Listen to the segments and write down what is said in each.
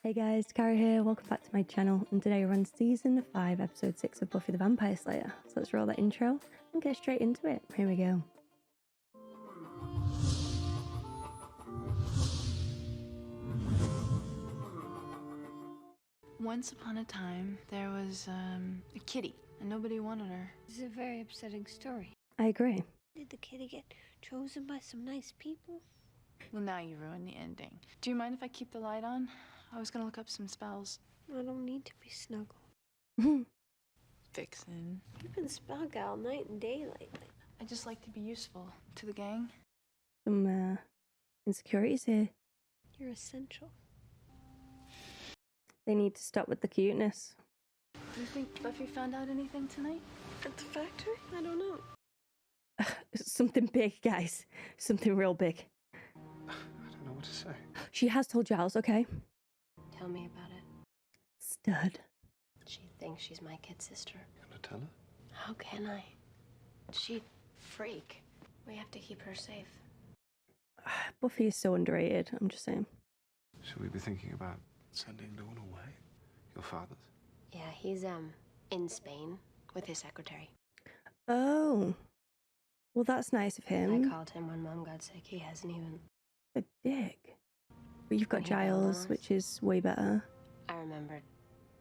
Hey guys, Dakara here, welcome back to my channel, and today we're on season 5 episode 6 of Buffy the Vampire Slayer. So let's roll that intro and get straight into it. Here we go. Once upon a time, there was a kitty, and nobody wanted her. This is a very upsetting story. I agree. Did the kitty get chosen by some nice people? Well, now you ruined the ending. Do you mind if I keep the light on? I was gonna look up some spells. I don't need to be snuggled. Vixen. You've been spell gal night and day lately. I just like to be useful to the gang. Some insecurities here. You're essential. They need to stop with the cuteness. Do you think Buffy found out anything tonight? At the factory? I don't know. Something big, guys. Something real big. I don't know what to say. She has told Giles, okay? Tell me about it. Stud. She thinks she's my kid sister. You gonna tell her? How can I? She'd freak. We have to keep her safe. Buffy is so underrated, I'm just saying. Should we be thinking about sending Dawn away? Your father's? Yeah, he's in Spain with his secretary. Oh. Well, that's nice of him. I called him when Mom got sick. He hasn't even. A dick. But you've got When he got Giles, lost. which is way better. I remember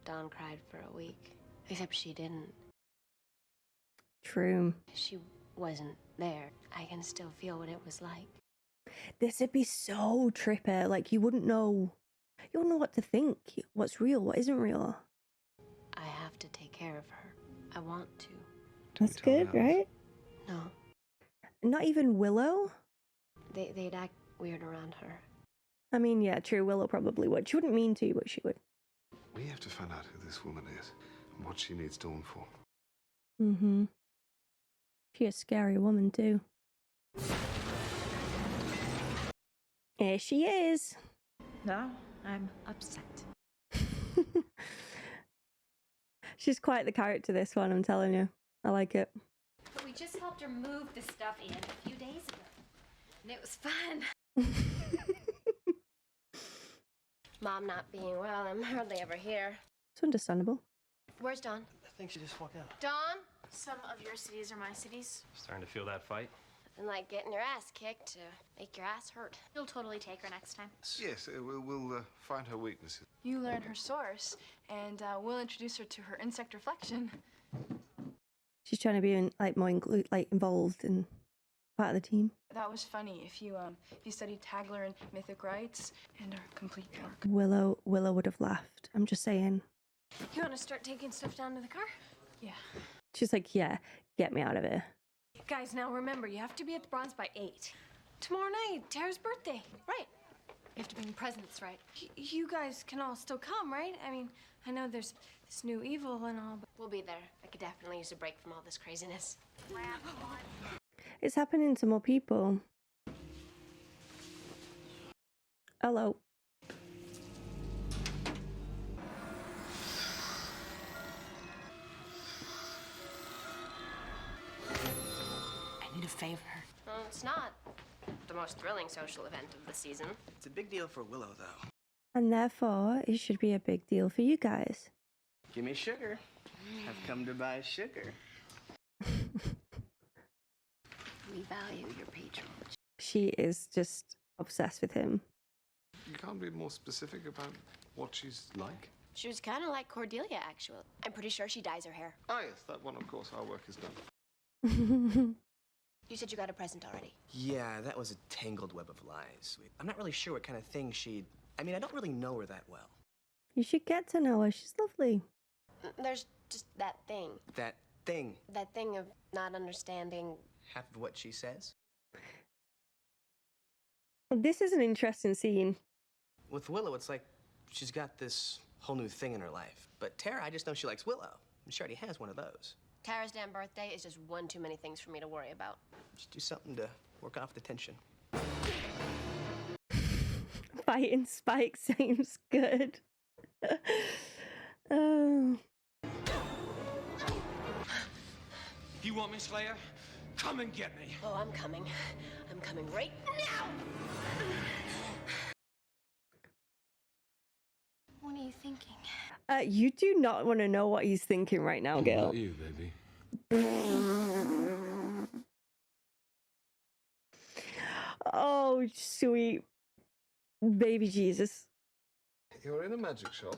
Dawn cried for a week. Except she didn't. True. She wasn't there. I can still feel what it was like. This would be so trippy. Like, you wouldn't know. You wouldn't know what to think. What's real, what isn't real. I have to take care of her. I want to. That's tell good, Alice? right? No, Not even Willow? they'd act weird around her. I mean, yeah, true, Willow probably would. She wouldn't mean to, but she would. We have to find out who this woman is and what she needs Dawn for. Mm-hmm. She's a scary woman, too. Here she is. Now I'm upset. She's quite the character, this one, I'm telling you. I like it. But we just helped her move the stuff in a few days ago. And it was fun. Mom not being well, I'm hardly ever here. It's understandable. Where's Dawn? I think she just walked out. Dawn? Some of your cities are my cities. Starting to feel that fight? Nothing like getting your ass kicked to make your ass hurt. You'll totally take her next time. Yes, we'll find her weaknesses. You learn her source, and we'll introduce her to her insect reflection. She's trying to be more involved and part of the team. That was funny. If you studied Tagler and Mythic Rites and are a complete dork. Willow would have laughed. I'm just saying. You want to start taking stuff down to the car? Yeah. She's like, yeah, get me out of here. Guys, now remember, you have to be at the Bronze by 8. Tomorrow night, Tara's birthday. Right. You have to bring presents, right? You guys can all still come, right? I mean, I know there's this new evil and all, but we'll be there. I could definitely use a break from all this craziness. It's happening to more people. Hello. I need a favor. Well, it's not the most thrilling social event of the season. It's a big deal for Willow, though. And therefore, it should be a big deal for you guys. Give me sugar. I've come to buy sugar. We value your patronage. She is just obsessed with him. You can't be more specific about what she's like? She was kind of like Cordelia, actually. I'm pretty sure she dyes her hair. Ah, yes, that one, of course, our work is done. You said you got a present already. Yeah, that was a tangled web of lies. I'm not really sure what kind of thing she'd... I mean, I don't really know her that well. You should get to know her. She's lovely. There's just that thing. That thing. That thing of not understanding. Half of what she says. This is an interesting scene. With Willow, it's like she's got this whole new thing in her life. But Tara, I just know she likes Willow. And she already has one of those. Tara's damn birthday is just one too many things for me to worry about. Just do something to work off the tension. Fighting Spike seems good. Oh. You want me, Slayer? Come and get me. Oh, I'm coming. I'm coming right now! are you thinking? You do not want to know what he's thinking right now, What girl. about you, baby? Oh, sweet baby Jesus. You're in a magic shop,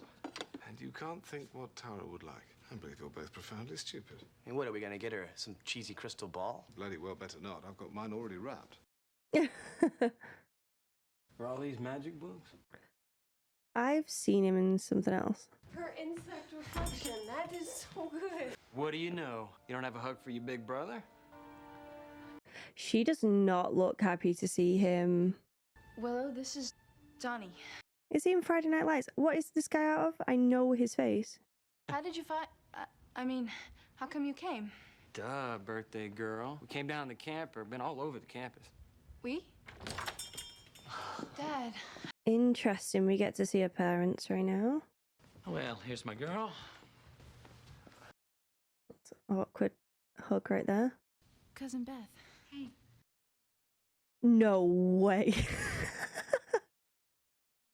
and you can't think what Tara would like. I believe you're both profoundly stupid. I mean, what are we gonna get her? Some cheesy crystal ball? Bloody well better not. I've got mine already wrapped. For all these magic books? I've seen him in something else. Her insect reflection, that is so good. What do you know? You don't have a hug for your big brother? She does not look happy to see him. Willow, this is Donnie. Is he in Friday Night Lights? What is this guy out of? I know his face. How did you find... I mean, how come you came? Duh, birthday girl. We came down in the camper, been all over the campus. We? Dad. Interesting. We get to see her parents right now. Well, here's my girl. That's an awkward hug right there. Cousin Beth. Hey. No way.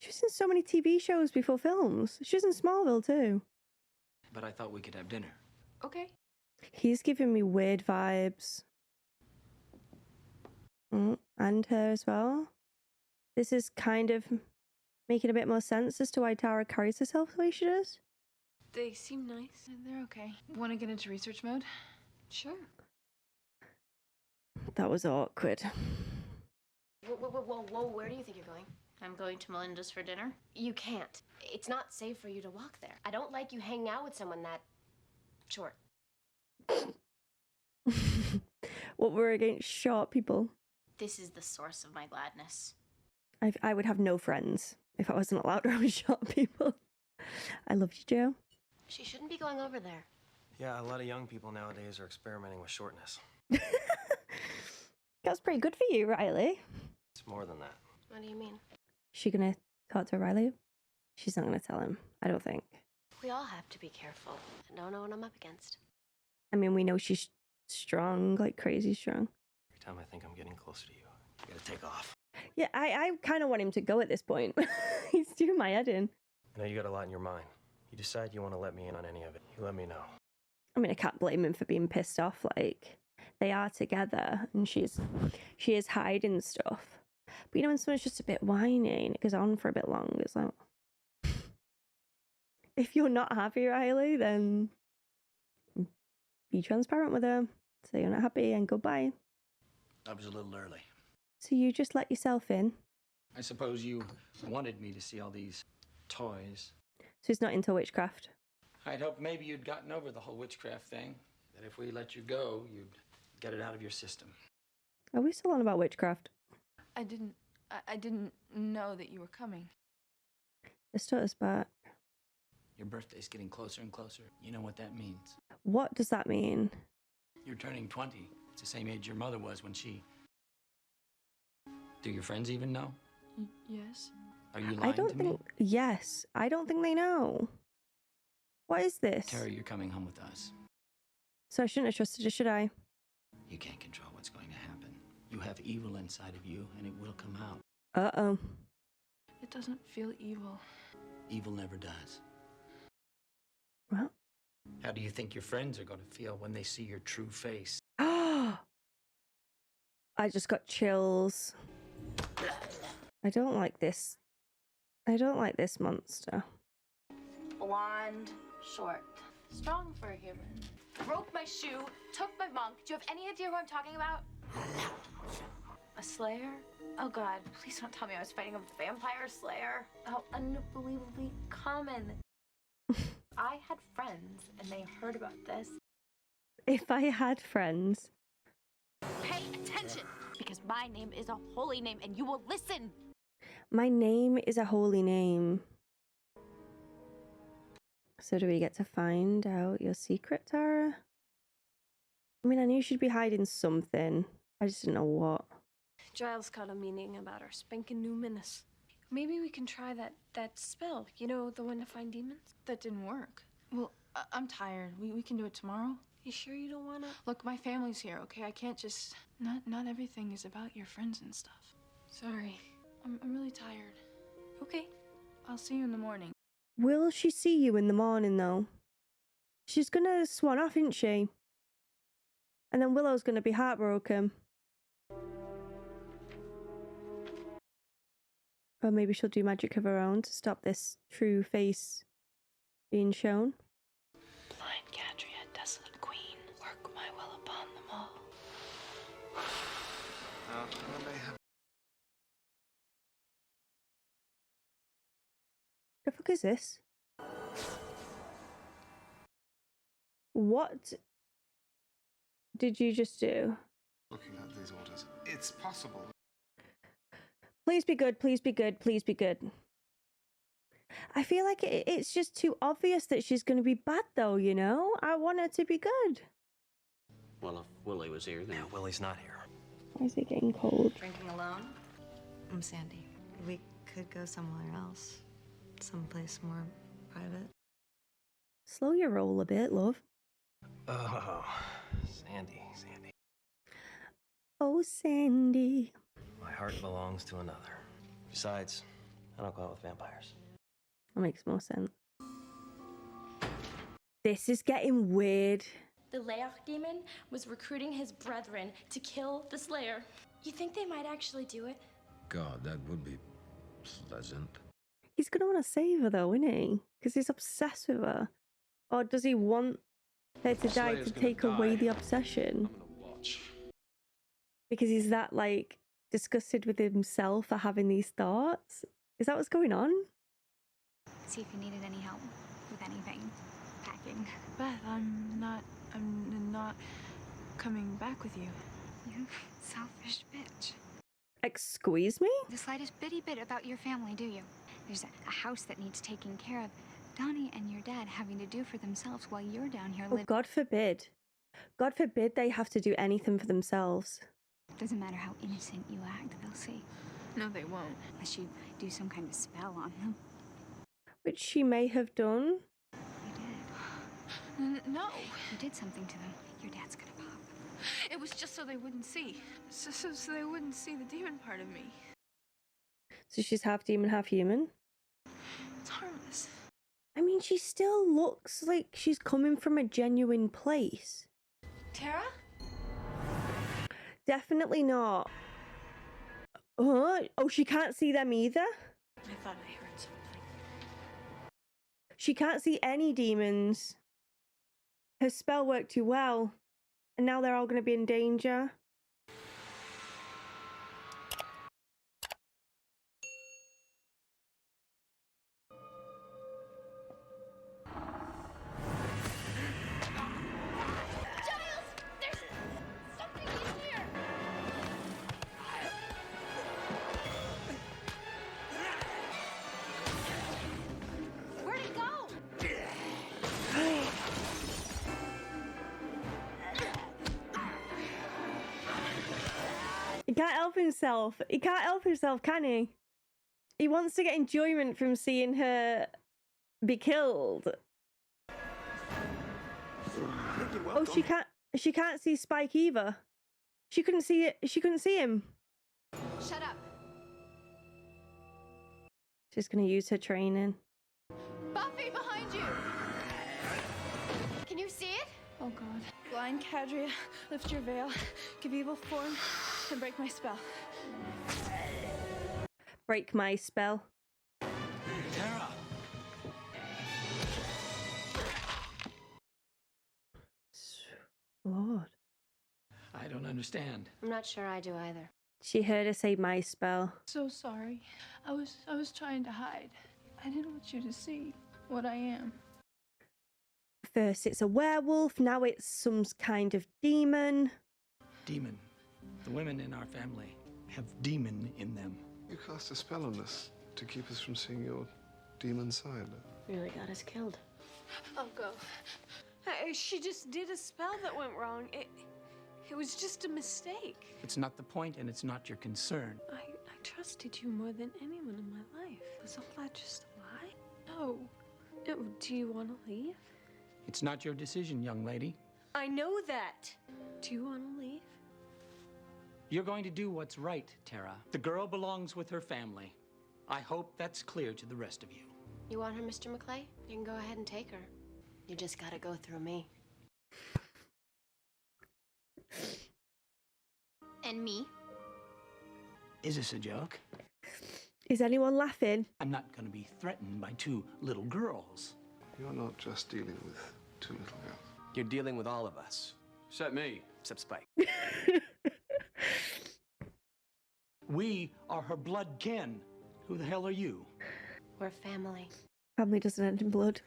She was in so many TV shows before films. She was in Smallville too. But I thought we could have dinner. Okay. He's giving me weird vibes. And her as well. This is kind of making a bit more sense as to why Tara carries herself the way she does. They seem nice. They're okay. Want to get into research mode? Sure. That was awkward. Whoa, where do you think you're going? I'm going to Melinda's for dinner. You can't. It's not safe for you to walk there. I don't like you hanging out with someone that short. What, we're against short people? This is the source of my gladness. I would have no friends if I wasn't allowed around short people. I love you, Joe. She shouldn't be going over there. Yeah, a lot of young people nowadays are experimenting with shortness. That's pretty good for you, Riley. It's more than that. What do you mean? She gonna talk to Riley? She's not gonna tell him, I don't think. We all have to be careful. I don't know what I'm up against. I mean, we know she's strong, like crazy strong. Every time I think I'm getting closer to you, you gotta take off. Yeah, I kind of want him to go at this point. He's doing my head in. I know you got a lot in your mind. You decide you want to let me in on any of it. You let me know. I mean, I can't blame him for being pissed off. Like, they are together, and she is hiding stuff. But you know, when someone's just a bit whiny and it goes on for a bit long, it's like, if you're not happy, Riley, then be transparent with her. Say you're not happy and goodbye. I was a little early. So you just let yourself in. I suppose you wanted me to see all these toys. So he's not into witchcraft. I'd hoped maybe you'd gotten over the whole witchcraft thing. That if we let you go, you'd get it out of your system. Are we still on about witchcraft? I didn't know that you were coming. Let's start us back. Your birthday's getting closer and closer. You know what that means. What does that mean? You're turning 20. It's the same age your mother was when she... Do your friends even know? Yes. Are you lying I don't to think. me? Yes, I don't think they know. What is this? Terry, you're coming home with us. So I shouldn't have trusted her, should I? You can't control what's going to happen. You have evil inside of you, and it will come out. Uh-oh. It doesn't feel evil. Evil never does. Well. How do you think your friends are going to feel when they see your true face? I just got chills. I don't like this. I don't like this monster. Blonde, short, strong for a human. Broke my shoe, took my monk. Do you have any idea who I'm talking about? A slayer? Oh God, please don't tell me I was fighting a vampire slayer. How unbelievably common. I had friends and they heard about this. If I had friends. Pay attention, because my name is a holy name and you will listen. My name is a holy name. So do we get to find out your secret, Tara? I mean, I knew she'd be hiding something. I just didn't know what. Giles got a meaning about our spanking new menace. Maybe we can try that spell. You know, the one to find demons? That didn't work. Well, I'm tired. We can do it tomorrow. You sure you don't wanna? Look, my family's here, okay? I can't just... Not everything is about your friends and stuff. Sorry. I'm really tired. Okay. I'll see you in the morning. Will she see you in the morning, though? She's gonna swan off, isn't she? And then Willow's gonna be heartbroken. Or maybe she'll do magic of her own to stop this true face being shown. Blind Cadria, desolate queen, work my will upon them all. The fuck is this? What did you just do? Looking at these orders, it's possible. Please be good, please be good, please be good. I feel like it's just too obvious that she's going to be bad, though, you know? I want her to be good. Well, if Willie was here, then... Yeah, Willie's not here. Why is it getting cold? Drinking alone? I'm Sandy. We could go somewhere else. Someplace more private. Slow your roll a bit, love. Oh, Sandy. Oh, Sandy. My heart belongs to another. Besides, I don't go out with vampires. That makes more sense. This is getting weird. The Leach demon was recruiting his brethren to kill the Slayer. You think they might actually do it? God, that would be pleasant. He's going to want to save her, though, isn't he? Because he's obsessed with her. Or does he want her to die to take away the obsession? I'm gonna watch. Because he's that, like, disgusted with himself for having these thoughts? Is that what's going on? See if you needed any help with anything. Packing. Beth, I'm not coming back with you. You selfish bitch. Excuse me? The slightest bitty bit about your family, do you? There's a house that needs taking care of. Donnie and your dad having to do for themselves while you're down here Oh, living. God forbid. God forbid they have to do anything for themselves. Doesn't matter how innocent you act, they'll see. No, they won't. Unless you do some kind of spell on them. Which she may have done. You did. No. You did something to them. Your dad's gonna pop. It was just so they wouldn't see. So they wouldn't see the demon part of me. So she's half demon, half human. It's harmless. I mean, she still looks like she's coming from a genuine place. Tara? Definitely not. Oh, she can't see them either? I thought I heard something. She can't see any demons. Her spell worked too well. And now they're all going to be in danger. He can't help himself. He can't help himself, can he? He wants to get enjoyment from seeing her be killed. Oh, she can't see Spike either. She couldn't see it. She couldn't see him. Shut up. She's gonna use her training. Buffy, behind you! Can you see it? Oh, God. Blind Cadria, lift your veil, give evil form, and break my spell. Break my spell. Tara! Lord. I don't understand. I'm not sure I do either. She heard her say my spell. So sorry. I was trying to hide. I didn't want you to see what I am. First it's a werewolf, now it's some kind of demon. Demon. The women in our family have demon in them. You cast a spell on us to keep us from seeing your demon side. Really got us killed. I'll go. She just did a spell that went wrong. It was just a mistake. It's not the point, and it's not your concern. I trusted you more than anyone in my life. Was all that just a lie? No. No. Do you want to leave? It's not your decision, young lady. I know that. Do you want to leave? You're going to do what's right, Tara. The girl belongs with her family. I hope that's clear to the rest of you. You want her, Mr. McClay? You can go ahead and take her. You just gotta go through me. And me? Is this a joke? Is anyone laughing? I'm not going to be threatened by two little girls. You're not just dealing with two little girls. You're dealing with all of us. Except me. Except Spike. We are her blood kin. Who the hell are you? We're family. Family doesn't end in blood.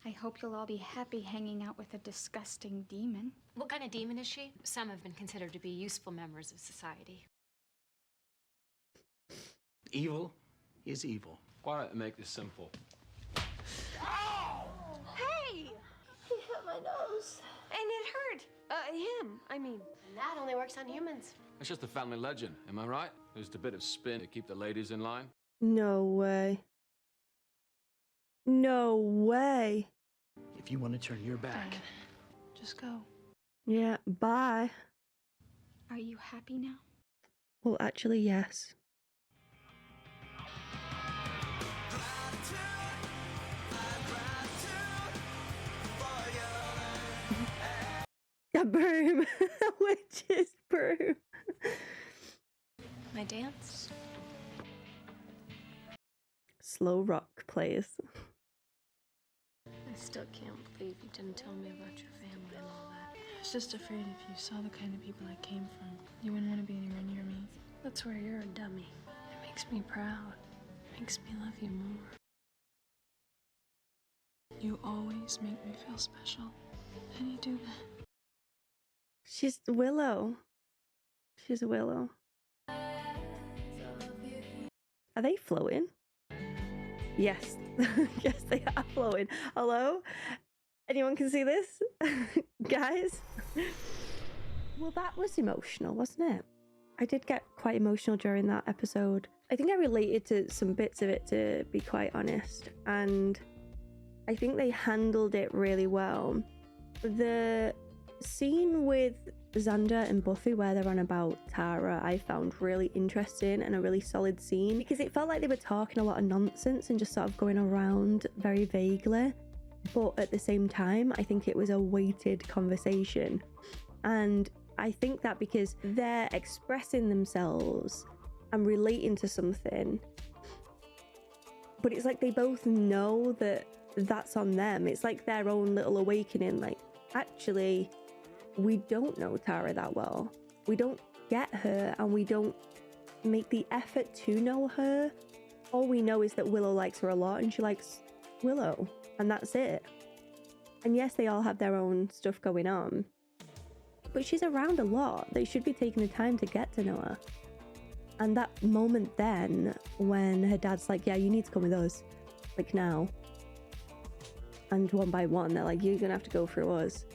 I hope you'll all be happy hanging out with a disgusting demon. What kind of demon is she? Some have been considered to be useful members of society. Evil is evil. Why don't I make this simple? Hey! He hit my nose. And it hurt. Him, I mean. And that only works on humans. It's just a family legend, am I right? Just a bit of spin to keep the ladies in line. No way. No way. If you want to turn your back. Just go. Yeah, bye. Are you happy now? Well, actually, yes. A broom. Witch's broom. My dance? Slow rock plays. I still can't believe you didn't tell me about your family and all that. I was just afraid if you saw the kind of people I came from, you wouldn't want to be anywhere near me. That's where you're a dummy. It makes me proud. It makes me love you more. You always make me feel special. How do you do that? She's Willow. She's a Willow. Are they floating? Yes. Yes, they are floating. Hello? Anyone can see this? Guys? Well, that was emotional, wasn't it? I did get quite emotional during that episode. I think I related to some bits of it, to be quite honest. And I think they handled it really well. The scene with Xander and Buffy where they're on about Tara, I found really interesting and a really solid scene, because it felt like they were talking a lot of nonsense and just sort of going around very vaguely, but at the same time I think it was a weighted conversation. And I think that because they're expressing themselves and relating to something, but it's like they both know that that's on them. It's like their own little awakening, like, actually, we don't know Tara that well. We don't get her, and we don't make the effort to know her. All we know is that Willow likes her a lot, and she likes Willow, and that's it. And yes, they all have their own stuff going on, but she's around a lot. They should be taking the time to get to know her. And that moment then, when her dad's like, yeah, you need to come with us, like now. And one by one, they're like, you're gonna have to go through us.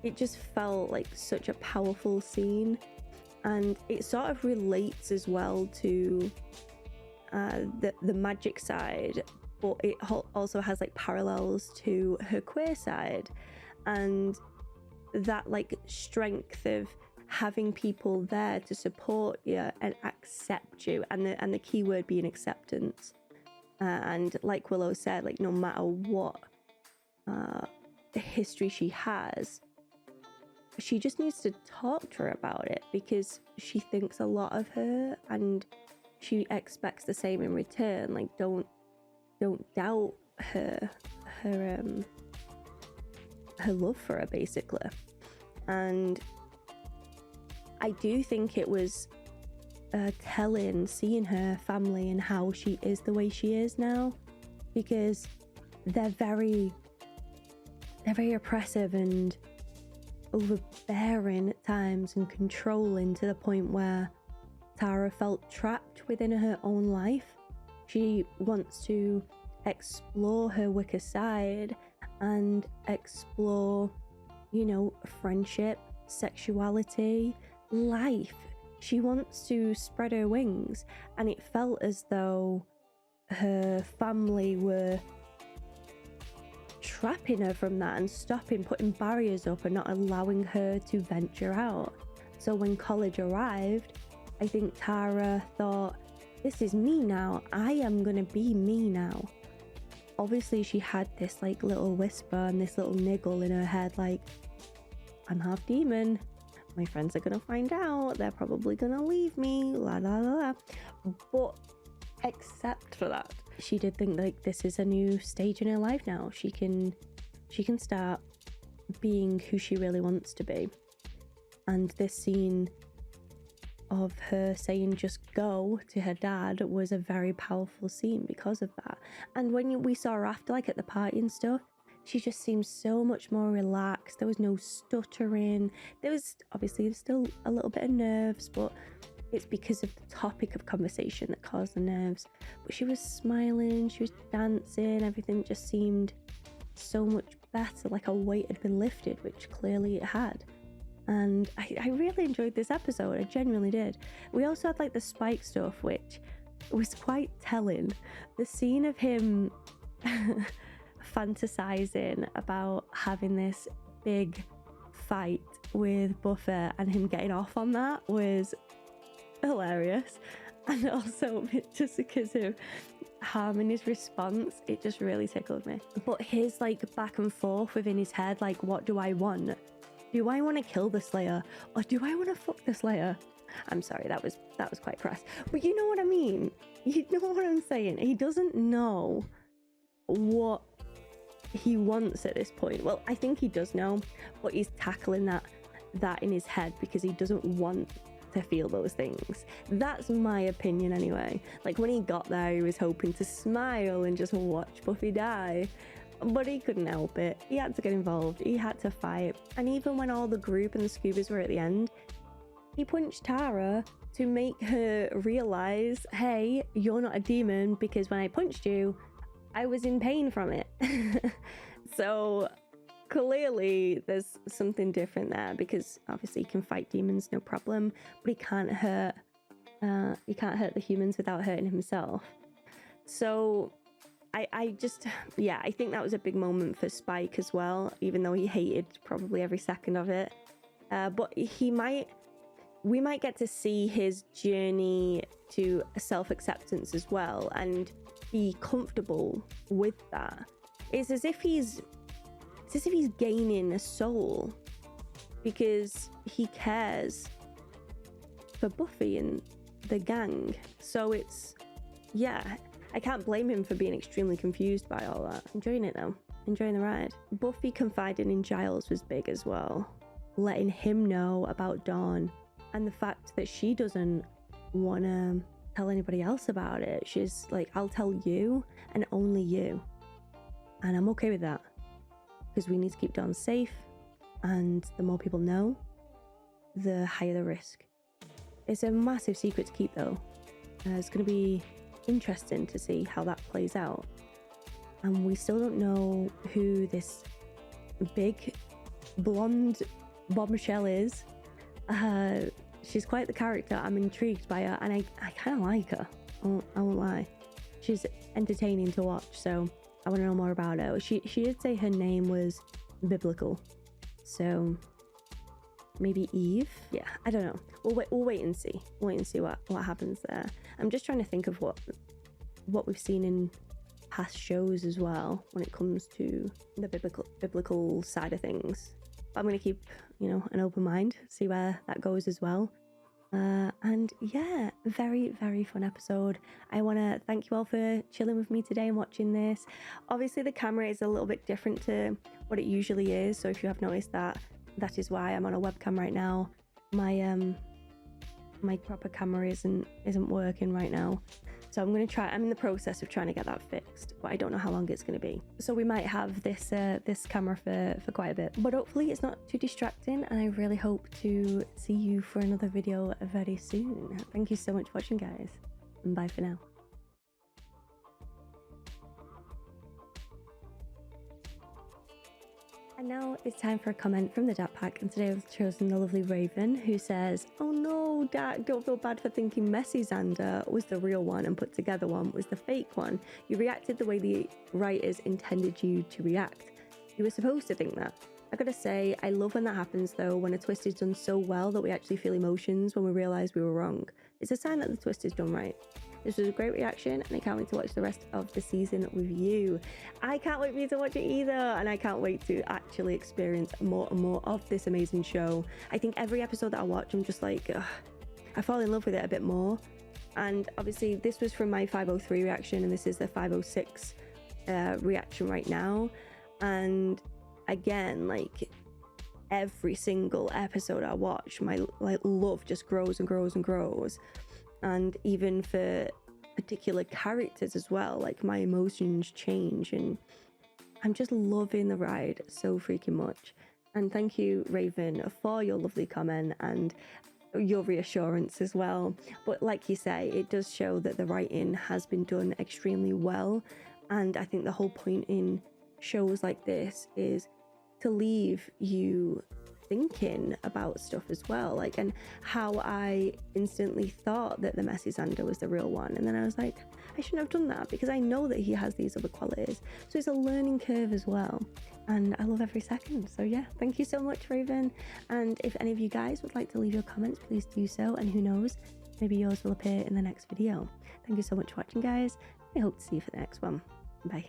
It just felt like such a powerful scene, and it sort of relates as well to the magic side, but it also has like parallels to her queer side, and that like strength of having people there to support you and accept you, and the key word being acceptance. And like Willow said, like no matter what history she has, she just needs to talk to her about it, because she thinks a lot of her and she expects the same in return. Like don't doubt her love for her, basically. And I do think it was telling, seeing her family and how she is the way she is now, because they're very oppressive and overbearing at times and controlling, to the point where Tara felt trapped within her own life. She wants to explore her Wicca side and explore, you know, friendship, sexuality, life. She wants to spread her wings, and it felt as though her family were trapping her from that and putting barriers up and not allowing her to venture out. So when college arrived, I think Tara thought, this is me now. I am gonna be me now. obviously she had this like little whisper and this little niggle in her head, like, I'm half demon, my friends are gonna find out, they're probably gonna leave me, la la la la. But except for that, she did think like this is a new stage in her life now. She can start being who she really wants to be. And this scene of her saying just go to her dad was a very powerful scene because of that. And when we saw her after, like at the party and stuff, she just seemed so much more relaxed. There was no stuttering. There was obviously still a little bit of nerves, but it's because of the topic of conversation that caused the nerves. But she was smiling, she was dancing, everything just seemed so much better, like a weight had been lifted, which clearly it had. And I really enjoyed this episode, I genuinely did. We also had like the Spike stuff, which was quite telling. The scene of him fantasizing about having this big fight with Buffy and him getting off on that was hilarious. And also just because of Harmony's response, it just really tickled me. But his like back and forth within his head, like, what do I want? Do I want to kill the Slayer, or do I want to fuck the Slayer? I'm sorry, that was quite crass, but you know what I mean. You know what I'm saying. He doesn't know what he wants at this point. Well, I think he does know, but he's tackling that in his head because he doesn't want to feel those things. That's my opinion anyway. Like when he got there, he was hoping to smile and just watch Buffy die. But he couldn't help it. He had to get involved. He had to fight. And even when all the group and the Scoobies were at the end, he punched Tara to make her realize, hey, you're not a demon because when I punched you, I was in pain from it. So clearly there's something different there, because obviously he can fight demons no problem, but he can't hurt the humans without hurting himself. So I think that was a big moment for Spike as well, even though he hated probably every second of it. But we might get to see his journey to self-acceptance as well and be comfortable with that. It's as if he's gaining a soul because he cares for Buffy and the gang. So it's, yeah, I can't blame him for being extremely confused by all that. Enjoying it though, enjoying the ride. Buffy confiding in Giles was big as well, letting him know about Dawn and the fact that she doesn't want to tell anybody else about it. She's like, I'll tell you and only you, and I'm okay with that because we need to keep Dawn safe, and the more people know, the higher the risk. It's a massive secret to keep though. It's going to be interesting to see how that plays out, and we still don't know who this big blonde bombshell is. She's quite the character. I'm intrigued by her, and I kind of like her. I won't lie. She's entertaining to watch, so I want to know more about her. She did say her name was biblical, so maybe Eve. Yeah, I don't know. We'll wait and see. Wait and see what happens there. I'm just trying to think of what we've seen in past shows as well when it comes to the biblical side of things. But I'm going to keep, an open mind, see where that goes as well. And yeah, very, very fun episode. I want to thank you all for chilling with me today and watching this. Obviously, the camera is a little bit different to what it usually is. So if you have noticed that is why I'm on a webcam right now. My proper camera isn't working right now. So I'm in the process of trying to get that fixed, but I don't know how long it's going to be. So we might have this camera for quite a bit, but hopefully it's not too distracting, and I really hope to see you for another video very soon. Thank you so much for watching, guys, and bye for now. And now it's time for a comment from the Dat Pack, and today I've chosen the lovely Raven, who says, "Oh no, Dak, don't feel bad for thinking Messy Xander was the real one and put together one was the fake one. You reacted the way the writers intended you to react. You were supposed to think that. I gotta say, I love when that happens though, when a twist is done so well that we actually feel emotions when we realise we were wrong. It's a sign that the twist is done right." This was a great reaction, and I can't wait to watch the rest of the season with you. I can't wait for you to watch it either, and I can't wait to actually experience more and more of this amazing show. I think every episode that I watch, I'm just like, ugh, I fall in love with it a bit more. And obviously this was from my 503 reaction, and this is the 506 reaction right now. And again, like, every single episode I watch, my love just grows and grows and grows. And even for particular characters as well, like, my emotions change, and I'm just loving the ride so freaking much. And thank you, Raven, for your lovely comment and your reassurance as well. But like you say, it does show that the writing has been done extremely well, and I think the whole point in shows like this is to leave you thinking about stuff as well, like, and how I instantly thought that the messy Xander was the real one, and then I was like, I shouldn't have done that, because I know that he has these other qualities. So it's a learning curve as well, and I love every second. So yeah, thank you so much, Raven. And if any of you guys would like to leave your comments, please do so, and who knows, maybe yours will appear in the next video. Thank you so much for watching, guys. I hope to see you for the next one. Bye.